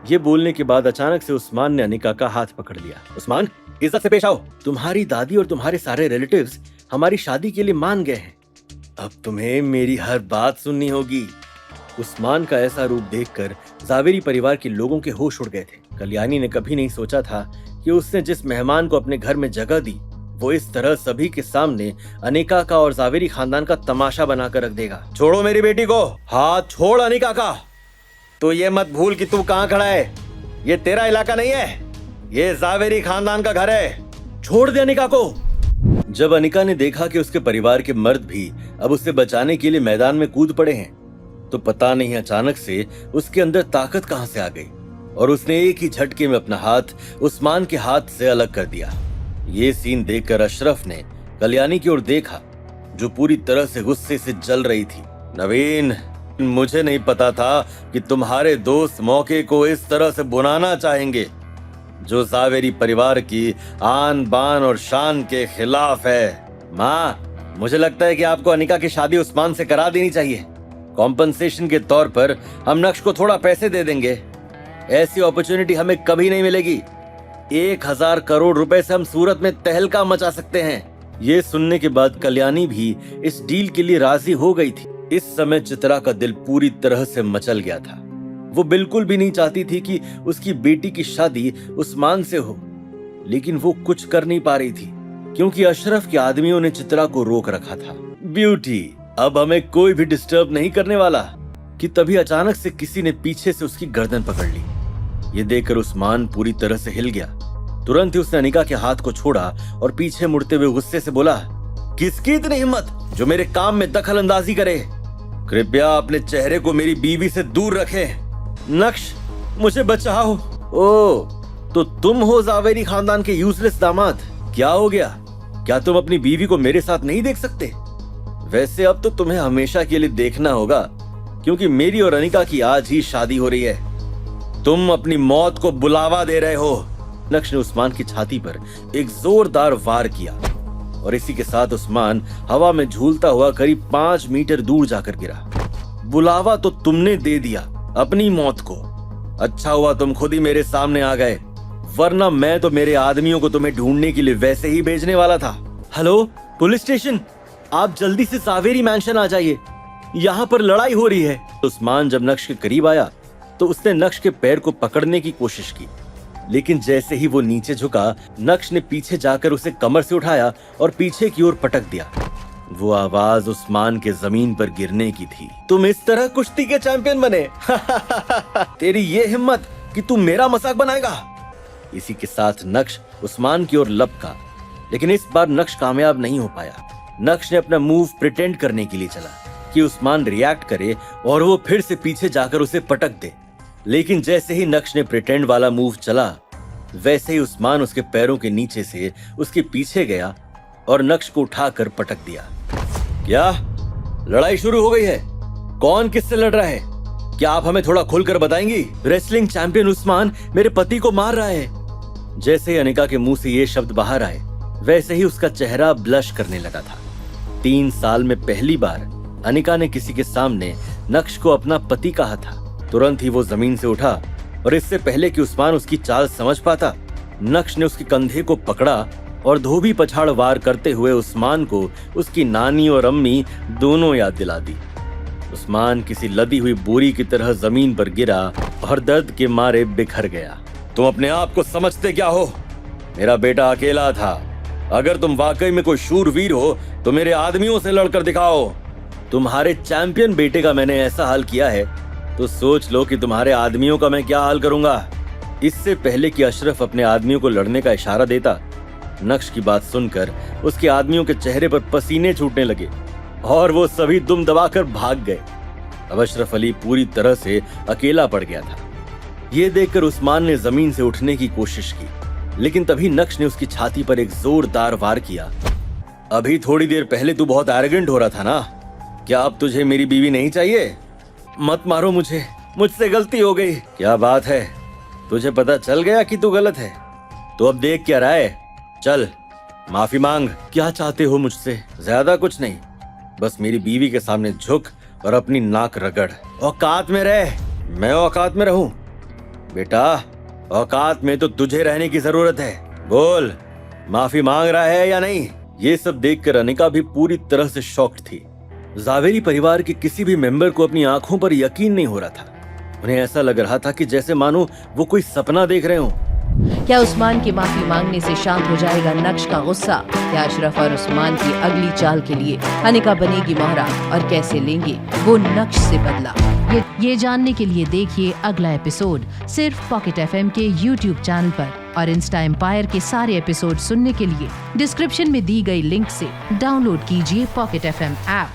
ये बोलने के बाद अचानक से उस्मान ने अनिका का हाथ पकड़ लिया। उस्मान, इज्जत से पेश आओ। तुम्हारी दादी और तुम्हारे सारे रिलेटिव्स हमारी शादी के लिए मान गए हैं। अब तुम्हें मेरी हर बात सुननी होगी। उस्मान का ऐसा रूप देखकर जावेरी परिवार के लोगों के होश उड़ गए थे। कल्याणी ने कभी नहीं सोचा था कि उसने जिस मेहमान को अपने घर में जगह दी वो इस तरह सभी के सामने अनिका का और जावेरी खानदान का तमाशा बनाकर रख देगा। छोड़ो मेरी बेटी को, हाथ छोड़ अनिका का। तो ये मत भूल कि तू कहाँ खड़ा है। ये तेरा इलाका नहीं है, ये जावेरी खानदान का घर है। छोड़ दे अनिका को। जब अनिका ने देखा कि उसके परिवार के मर्द भी अब उसे बचाने के लिए मैदान में कूद पड़े हैं तो पता नहीं अचानक से उसके अंदर ताकत कहां से आ गई और उसने एक ही झटके में अपना हाथ उस्मान के हाथ से अलग कर दिया। ये सीन देखकर अशरफ ने कल्याणी की ओर देखा जो पूरी तरह से गुस्से से जल रही थी। नवीन, मुझे नहीं पता था कि तुम्हारे दोस्त मौके को इस तरह से बुनाना चाहेंगे जो जावेरी परिवार की आन बान और शान के खिलाफ है। माँ, मुझे लगता है कि आपको अनिका की शादी उस्मान से करा देनी चाहिए। कॉम्पनसेशन के तौर पर हम नक्श को थोड़ा पैसे दे देंगे। ऐसी अपॉर्चुनिटी हमें कभी नहीं मिलेगी। 1000 करोड़ रुपए से हम सूरत में तहलका मचा सकते हैं। ये सुनने के बाद कल्याणी भी इस डील के लिए राजी हो गई थी। इस समय चित्रा का दिल पूरी तरह से मचल गया था। वो बिल्कुल भी नहीं चाहती थी कि उसकी बेटी की शादी उस्मान से हो, लेकिन वो कुछ कर नहीं पा रही थी क्योंकि अशरफ के आदमियों ने चित्रा को रोक रखा था। ब्यूटी, अब हमें कोई भी डिस्टर्ब नहीं करने वाला। कि तभी अचानक से किसी ने पीछे से उसकी गर्दन पकड़ ली। ये देखकर उस्मान पूरी तरह से हिल गया। तुरंत ही उसने अनिका के हाथ को छोड़ा और पीछे मुड़ते हुए गुस्से से बोला, किसकी इतनी हिम्मत जो मेरे काम में दखल अंदाजी करे? कृपया अपने चेहरे को मेरी बीवी से दूर रखें। नक्श, मुझे बचाओ। ओ, तो तुम हो जावेरी खानदान के यूजलेस दामाद। क्या हो गया? क्या तुम अपनी बीवी को मेरे साथ नहीं देख सकते? वैसे अब तो तुम्हें हमेशा के लिए देखना होगा क्योंकि मेरी और अनिका की आज ही शादी हो रही है। तुम अपनी मौत को बुलावा दे रहे हो। नक्श ने उस्मान की छाती पर एक जोरदार वार किया और इसी के साथ उस्मान हवा में झूलता हुआ करीब 5 मीटर दूर जाकर गिरा। बुलावा तो तुमने दे दिया अपनी मौत को। अच्छा हुआ तुम खुद ही मेरे सामने आ गए, वरना मैं तो मेरे आदमियों को तुम्हें ढूंढने के लिए वैसे ही भेजने वाला था। हेलो पुलिस स्टेशन, आप जल्दी से जावेरी मैंशन आ जाइए, यहाँ पर लड़ाई हो रही है। उस्मान जब नक्श के करीब आया तो उसने नक्श के पैर को पकड़ने की कोशिश की, लेकिन जैसे ही वो नीचे झुका नक्श ने पीछे जाकर उसे कमर से उठाया और पीछे की ओर पटक दिया। वो आवाज उस्मान के जमीन पर गिरने की थी। तुम इस तरह कुश्ती के चैंपियन बने? तेरी ये हिम्मत कि तू मेरा मजाक बनाएगा? इसी के साथ नक्श उस्मान की ओर लपका, लेकिन इस बार नक्श कामयाब नहीं हो पाया। नक्श ने अपना मूव प्रिटेंड करने के लिए चला कि उस्मान रिएक्ट करे और वो फिर से पीछे जाकर उसे पटक दे, लेकिन जैसे ही नक्श ने प्रिटेंड वाला मूव चला वैसे ही उस्मान उसके पैरों के नीचे से उसके पीछे गया और नक्श को उठाकर पटक दिया। क्या लड़ाई शुरू हो गई है? कौन किससे लड़ रहा है? क्या आप हमें थोड़ा खुलकर बताएंगी? रेसलिंग चैंपियन उस्मान मेरे पति को मार रहा है। जैसे ही अनिका के मुंह से ये शब्द बाहर आए वैसे ही उसका चेहरा ब्लश करने लगा था। 3 साल में पहली बार अनिका ने किसी के सामने नक्श को अपना पति कहा था। तुरंत ही वो जमीन से उठा और इससे पहले कि उस्मान उसकी चाल समझ पाता, नक्श ने उसके कंधे को पकड़ा और धोबी पछाड़ वार करते हुए उस्मान को उसकी नानी और अम्मी दोनों याद दिला दी। उस्मान किसी लदी हुई बोरी की तरह जमीन पर गिरा और दर्द के मारे बिखर गया। तुम अपने आप को समझते क्या हो? मेरा बेटा अकेला था। अगर तुम वाकई में कोई शूरवीर हो तो मेरे आदमियों से लड़कर दिखाओ। तुम्हारे चैंपियन बेटे का मैंने ऐसा हाल किया है तो सोच लो कि तुम्हारे आदमियों का मैं क्या हाल करूंगा। इससे पहले कि अशरफ अपने आदमियों को लड़ने का इशारा देता, नक्श की बात सुनकर उसके आदमियों के चेहरे पर पसीने छूटने लगे और वो सभी दुम दबाकर भाग गए। अब अशरफ अली पूरी तरह से अकेला पड़ गया था। ये देखकर उस्मान ने जमीन से उठने की कोशिश की, लेकिन तभी नक्श ने उसकी छाती पर एक जोरदार वार किया। अभी थोड़ी देर पहले तू बहुत एरोगेंट हो रहा था ना? क्या अब तुझे मेरी बीवी नहीं चाहिए? मत मारो मुझे, मुझसे गलती हो गई। क्या बात है, तुझे पता चल गया कि तू गलत है? तो अब देख क्या रहा है? चल माफी मांग। क्या चाहते हो मुझसे? ज्यादा कुछ नहीं, बस मेरी बीवी के सामने झुक और अपनी नाक रगड़। औकात में रह। मैं औकात में रहूं? बेटा, औकात में तो तुझे रहने की जरूरत है। बोल, माफी मांग रहा है या नहीं? ये सब देखकर अनिका भी पूरी तरह से शॉक्ड थी। जावेरी परिवार के किसी भी मेंबर को अपनी आंखों पर यकीन नहीं हो रहा था। उन्हें ऐसा लग रहा था कि जैसे मानो वो कोई सपना देख रहे हों। क्या उस्मान की माफी मांगने से शांत हो जाएगा नक्श का गुस्सा? क्या अशरफ और उस्मान की अगली चाल के लिए अनिका बनेगी मोहरा और कैसे लेंगे वो नक्श से बदला? ये जानने के लिए देखिए अगला एपिसोड सिर्फ पॉकेट FM के YouTube चैनल पर, और इंस्टा एम्पायर के सारे एपिसोड सुनने के लिए डिस्क्रिप्शन में दी गई लिंक से डाउनलोड कीजिए पॉकेट FM ऐप।